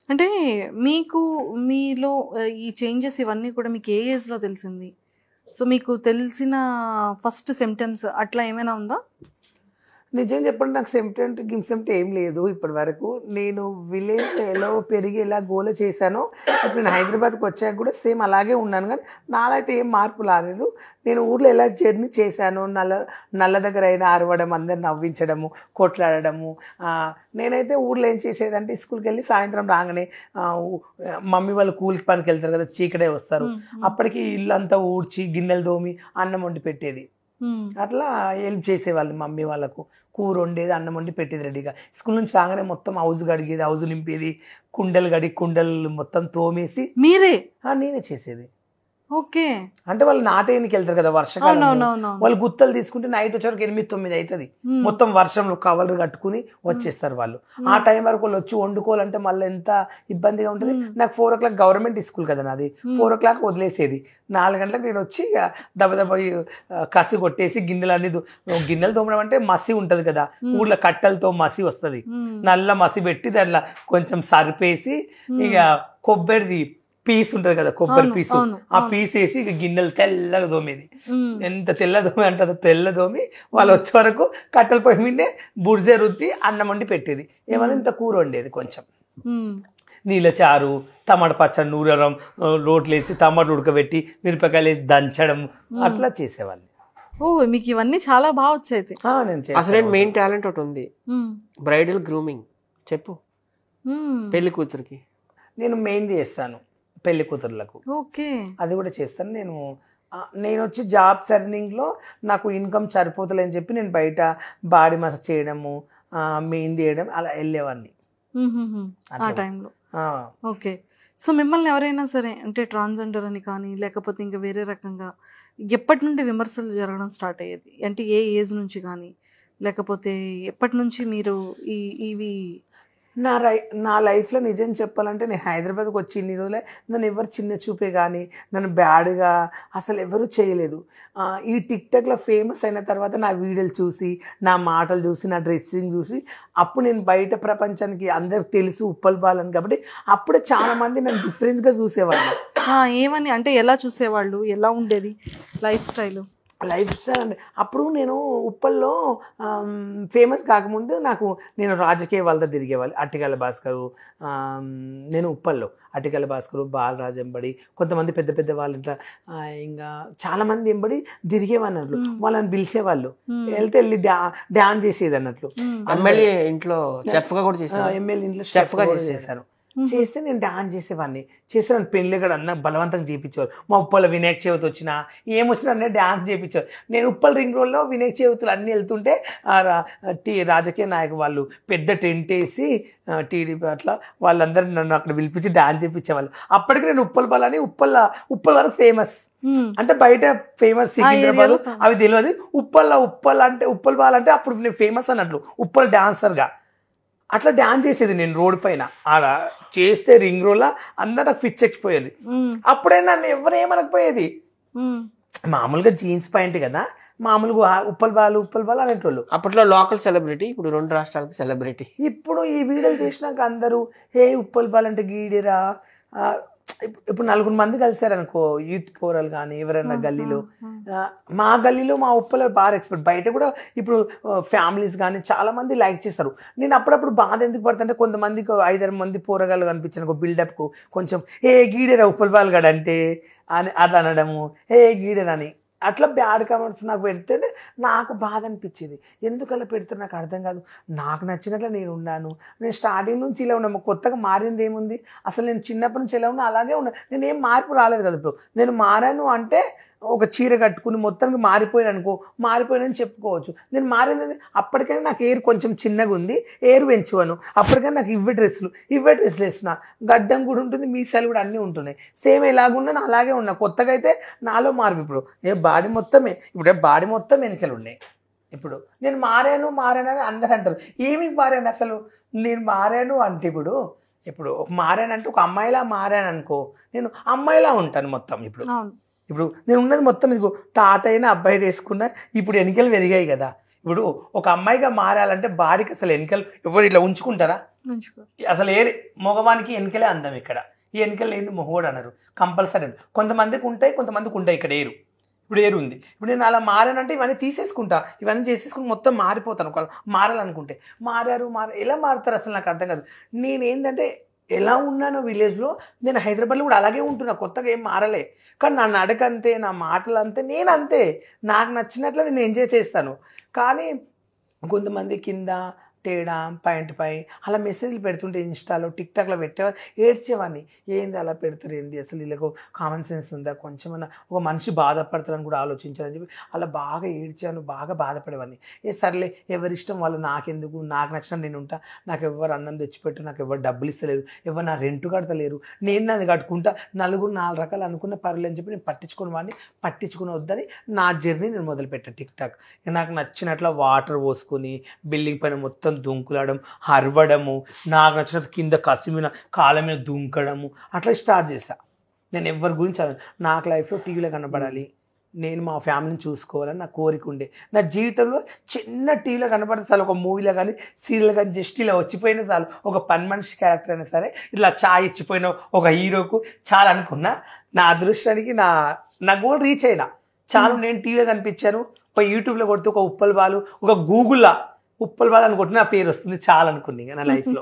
అంటే మీకు మీలో ఈ చేంజెస్ ఇవన్నీ కూడా మీకు ఏ ఏజ్‌లో తెలిసింది? సో, మీకు తెలిసిన ఫస్ట్ సిమ్టమ్స్ అట్లా ఏమైనా ఉందా? నిజం చెప్పండి, నాకు సెంటెంట్ గిమ్సెంట్ ఏం లేదు ఇప్పటి వరకు. నేను విలేజ్ ఎలా పెరిగి ఎలా గోల చేశానో ఇప్పుడు నేను హైదరాబాద్కి వచ్చాక కూడా సేమ్ అలాగే ఉన్నాను. కానీ నాలో అయితే ఏం మార్పు రాలేదు. నేను ఊర్లో ఎలా జర్నీ చేశాను, నల్ల దగ్గర అయినా అరవడం, అందరు నవ్వించడము, కొట్లాడడము. నేనైతే ఊర్లో ఏం చేసేదంటే స్కూల్కి వెళ్ళి సాయంత్రం రాగానే మమ్మీ వాళ్ళు కూలికి పనికి వెళ్తారు కదా, చీకటే వస్తారు. అప్పటికి ఇల్లు అంతా ఊడ్చి గిన్నెలు తోమి అన్నం వండి పెట్టేది. అట్లా హెల్ప్ చేసేవాళ్ళు మమ్మీ వాళ్ళకు. కూర వండేది, అన్నం వండి పెట్టేది రెడీగా. స్కూల్ నుంచి రాగానే మొత్తం హౌస్ కడిగేది, హౌస్ నింపేది, కుండలు కడిగి కుండలు మొత్తం తోమేసి మీరే? నేనే చేసేది. ఓకే. అంటే వాళ్ళు నాటేయనికి వెళ్తారు కదా వర్షాకాలం, వాళ్ళు గుత్తలు తీసుకుంటే నైట్ వచ్చేవరకు 8-9 అవుతుంది. మొత్తం వర్షంలో కవర్లు కట్టుకుని వచ్చేస్తారు వాళ్ళు. ఆ టైం వరకు వాళ్ళు వచ్చి వండుకోవాలంటే మళ్ళీ ఎంత ఇబ్బందిగా ఉంటుంది. నాకు 4 o'clock గవర్నమెంట్ స్కూల్ కదా నాది, 4 o'clock వదిలేసేది. 4 గంటలకు నేను వచ్చి దెబ్బ కసి కొట్టేసి గిన్నెలు తోమడం అంటే మసి ఉంటది కదా, ఊర్లో కట్టెలతో మసి వస్తుంది, నల్ల మసి పెట్టి దాంట్లో కొంచెం సరిపేసి ఇక కొబ్బరిది పీస్ ఉంటది కదా, కొబ్బరి పీసు, ఆ పీస్ వేసి ఇక గిన్నెలు తెల్లగా దోమేది. ఎంత తెల్ల దోమి అంటే తెల్ల దోమి వాళ్ళు వచ్చే వరకు కట్టెల పొయ్యి మీదే బుర్జే రుద్ది అన్నం వండి పెట్టేది. ఏమన్నా ఇంత కూర వండేది, కొంచెం నీళ్ళ చారు, టమాటా పచ్చడి నూరడం, రోట్లు వేసి టమాటా ఉడకబెట్టి మిరపకాయలు వేసి దంచడం, అట్లా చేసేవాళ్ళు. ఓ, మీకు ఇవన్నీ చాలా బాగా వచ్చాయి. అసలు మెయిన్ టాలెంట్ ఒకటి ఉంది, బ్రైడల్ గ్రూమింగ్. చెప్పు పెళ్లి కూతురికి. నేను మెయిన్ చేస్తాను పెళ్లి కూతుర్లకు. ఓకే, అది కూడా చేస్తాను. నేను వచ్చి జాబ్ సర్నింగ్లో నాకు ఇన్కమ్ సరిపోతలేని చెప్పి నేను బయట బాడీ మసాజ్ చేయడము, మెయిన్ చేయడం అలా వెళ్ళేవాడిని ఆ టైంలో. ఓకే. సో మిమ్మల్ని ఎవరైనా సరే అంటే ట్రాన్స్జెండర్ అని కానీ లేకపోతే ఇంకా వేరే రకంగా ఎప్పటి నుండి విమర్శలు జరగడం స్టార్ట్ అయ్యేది? అంటే ఏ ఏజ్ నుంచి కానీ, లేకపోతే ఎప్పటి నుంచి మీరు ఇవి? నా లైఫ్లో నిజం చెప్పాలంటే నేను హైదరాబాద్కి వచ్చి ఇన్ని రోజులే నన్ను ఎవరు చిన్న చూపే కానీ నన్ను బ్యాడ్గా అసలు ఎవరు చేయలేదు. ఈ టిక్టాక్లో ఫేమస్ అయిన తర్వాత నా వీడియోలు చూసి, నా మాటలు చూసి, నా డ్రెస్సింగ్ చూసి అప్పుడు నేను బయట ప్రపంచానికి అందరికి తెలుసు ఉప్పల్ బాలని కాబట్టి అప్పుడే చాలామంది నన్ను డిఫరెన్స్గా చూసేవాళ్ళు. ఏమని అంటే ఎలా చూసేవాళ్ళు, ఎలా ఉండేది లైఫ్ స్టైల్? అంటే అప్పుడు నేను ఉప్పల్లో ఫేమస్ కాకముందు నేను రాజకీయ వాళ్ళతో తిరిగేవాళ్ళు. అట్టికల్ల భాస్కరు, నేను ఉప్పల్లో అట్టికల్ల భాస్కరు, బాలరాజు ఎంబడి కొంతమంది పెద్ద పెద్ద వాళ్ళు ఇట్లా ఇంకా చాలామంది ఎంబడి తిరిగేవన్నట్లు. వాళ్ళని పిలిచేవాళ్ళు, వెళ్ళి డాన్స్ చేసేది అన్నట్లు. ఎమ్మెల్యే ఇంట్లో చెఫ్గా కూడా చేశాను, ఎమ్మెల్యే ఇంట్లో చెఫ్గా చేశాను. చేస్తే నేను డాన్స్ చేసేవాడిని. చేసేవాడిని పెళ్ళి కూడా అన్న బలవంతంగా చేయించేవారు. మా ఉప్పల్లో వినాయక చవితి వచ్చినా ఏమొచ్చినా అన్నీ డాన్స్ చేయించేవారు. నేను ఉప్పల్ రింగ్ రోడ్లో వినాయక చవితులు అన్నీ వెళ్తుంటే రాజకీయ నాయకులు వాళ్ళు పెద్ద టెంట్ వేసి టీడీపీ అట్లా వాళ్ళందరూ నన్ను అక్కడ పిలిపించి డాన్స్ చేయించేవాళ్ళు. అప్పటికి నేను ఉప్పల్ బాలని ఉప్పల్ వరకు ఫేమస్. అంటే బయట ఫేమస్ సికింద్రాబాద్ అవి తెలియదు. ఉప్పల్ బాల్ అంటే అప్పుడు నేను ఫేమస్ అన్నట్లు ఉప్పల్ డాన్సర్గా అట్లా డాన్స్ చేసేది నేను రోడ్ పైన. ఆడ చేస్తే రింగ్ రోడ్లో అందరు నాకు పిచ్చెక్కిపోయేది. అప్పుడే నన్ను ఎవరేమనకపోయేది. మామూలుగా జీన్స్ ప్యాంట్ కదా, మామూలుగా ఉప్పల్ బాల్ అనేటోళ్ళు. అప్పట్లో లోకల్ సెలబ్రిటీ, ఇప్పుడు 2 రాష్ట్రాలకు సెలబ్రిటీ. ఇప్పుడు ఈ వీడియోలు చేసినాక అందరూ ఉప్పల్ బాల్ అంటే గీడిరా. ఇప్పుడు 4 మంది కలిసారనుకో, యూత్ పోరలు కానీ ఎవరైనా గల్లీలో, మా గల్లీలో మా ఉప్పలో బాగా ఎక్స్పర్ట్. బయట కూడా ఇప్పుడు ఫ్యామిలీస్ కానీ చాలా మంది లైక్ చేస్తారు. నేను అప్పుడప్పుడు బాధ ఎందుకు పడుతుంటే కొంతమందికి 5-6 మంది పోరగాళ్ళు కనిపించాను బిల్డప్కు కొంచెం గీడేరా ఉప్పల్ బాల్ గడ అంటే అని అట్లా అనడము, గీడేరా అని అట్లా బ్యాడ్ కామెంట్స్ నాకు పెడితే నాకు బాధ అనిపించేది. ఎందుకలా పెడితే నాకు అర్థం కాదు. నాకు నచ్చినట్లు నేను ఉన్నాను. నేను స్టార్టింగ్ నుంచి ఇలా ఉన్నాను, కొత్తగా మారింది ఏముంది? అసలు నేను చిన్నప్పటి నుంచి ఎలా ఉన్నా అలాగే ఉన్నా. నేనేం మార్పు రాలేదు కదా. ఇప్పుడు నేను మారాను అంటే ఒక చీర కట్టుకుని మొత్తానికి మారిపోయానని చెప్పుకోవచ్చు. నేను మారింది అప్పటికైనా నాకు ఎయిర్ కొంచెం చిన్నగా ఉంది, ఎయిర్ పెంచువాను. అప్పటికైనా నాకు ఇవే డ్రెస్సులు వేసిన, గడ్డం కూడా ఉంటుంది, మీసాలు కూడా అన్నీ ఉంటున్నాయి. సేమ్ ఎలాగున్నా అలాగే ఉన్నా. కొత్తగా అయితే నాలో మార్పు. ఇప్పుడు బాడీ మొత్తం వెనకలు ఉన్నాయి. ఇప్పుడు నేను మారాను అని అందరూ అంటారు. ఏమి మారాను అసలు? నేను మారాను అంటే ఇప్పుడు మారానంటే ఒక అమ్మాయిలా మారాను అనుకో, నేను అమ్మాయిలా ఉంటాను మొత్తం. ఇప్పుడు నేను ఉన్నది మొత్తం ఇదిగో టాటా అయినా అబ్బాయి తీసుకున్నా. ఇప్పుడు ఎన్నికలు పెరిగాయి కదా, ఇప్పుడు ఒక అమ్మాయిగా మారాలంటే బాడీకి అసలు ఎన్నికలు ఎవరు ఇట్లా ఉంచుకుంటారా? అసలు మగవానికి ఎన్నికలే అందం. ఇక్కడ ఈ ఎన్నికలు ఏంది మొహోడు అన్నారు కంపల్సరీ. కొంతమందికి ఉంటాయి ఇక్కడ ఇప్పుడు ఏరు ఉంది. ఇప్పుడు నేను అలా మారానంటే ఇవన్నీ తీసేసుకుంటా, ఇవన్నీ చేసేసుకుని మొత్తం మారిపోతాను. ఒకవేళ మారాలనుకుంటే ఎలా మారుతారు అసలు నాకు అర్థం కాదు. నేను ఏంటంటే ఎలా ఉన్నానో విలేజ్లో నేను హైదరాబాద్లో కూడా అలాగే ఉంటున్నా, కొత్తగా ఏం మారలే. కానీ నా నడక అంతే, నా మాటలు అంతే, నేను అంతే. నాకు నచ్చినట్లు నేను ఎంజాయ్ చేస్తాను. కానీ కొంతమంది కింద తేడా పాయింట్ పై అలా మెసేజ్లు పెడుతుంటే ఇన్స్టాలో టిక్టాక్లో పెట్టేవారు, ఏడ్చేవాడిని. ఏంది అలా పెడతారు ఏంది, అసలు వీళ్ళకు కామన్ సెన్స్ ఉందా, కొంచెమన్నా ఒక మనిషి బాధపడతారని కూడా ఆలోచించాలని చెప్పి అలా బాగా ఏడ్చాను, బాగా బాధపడేవాడిని. సర్లే ఎవరిష్టం వాళ్ళు, నాకెందుకు, నాకు నచ్చిన నేను ఉంటా, నాకు ఎవరు అన్నం తెచ్చిపెట్టు, నాకు ఎవరు డబ్బులు ఇస్తలేరు, ఎవరు నా రెంట్ కడతలేరు, నేను నాది కట్టుకుంటా, నలుగురు 4 రకాలు అనుకున్న పర్లేదు అని చెప్పి నేను పట్టించుకుని వద్దని నా జర్నీ నేను మొదలుపెట్టాను టిక్టాక్. నాకు నచ్చినట్లు వాటర్ పోసుకొని బిల్డింగ్ పైన మొత్తం దుంకులడం, అరవడము, నాకు నచ్చినట్టు కింద కసిమిన కాళ్ళ మీద దుంకడము, అట్లా స్టార్ట్ చేశా. నేను ఎవరి గురించి నాకు లైఫ్లో టీవీలో కనబడాలి, నేను మా ఫ్యామిలీని చూసుకోవాలని నా కోరిక ఉండే. నా జీవితంలో చిన్న టీవీలో కనబడితే చాలు, ఒక మూవీలో కానీ సీరియల్ కానీ జస్ట్ ఇలా వచ్చిపోయినా చాలు, ఒక పని మనిషి క్యారెక్టర్ అయినా సరే ఇట్లా చాయ్ ఇచ్చిపోయిన ఒక హీరోకు చాలా అనుకున్నా. నా అదృష్టానికి నా గోల్ రీచ్ అయినా చాలు. నేను టీవీలో కనిపించాను, ఒక యూట్యూబ్లో కొడితే ఒక ఉప్పల్ బాలు, ఒక గూగుల్లో ఉప్పల్ బాలు అని కొట్టి నా పేరు వస్తుంది చాలు అనుకున్నా నా లైఫ్లో.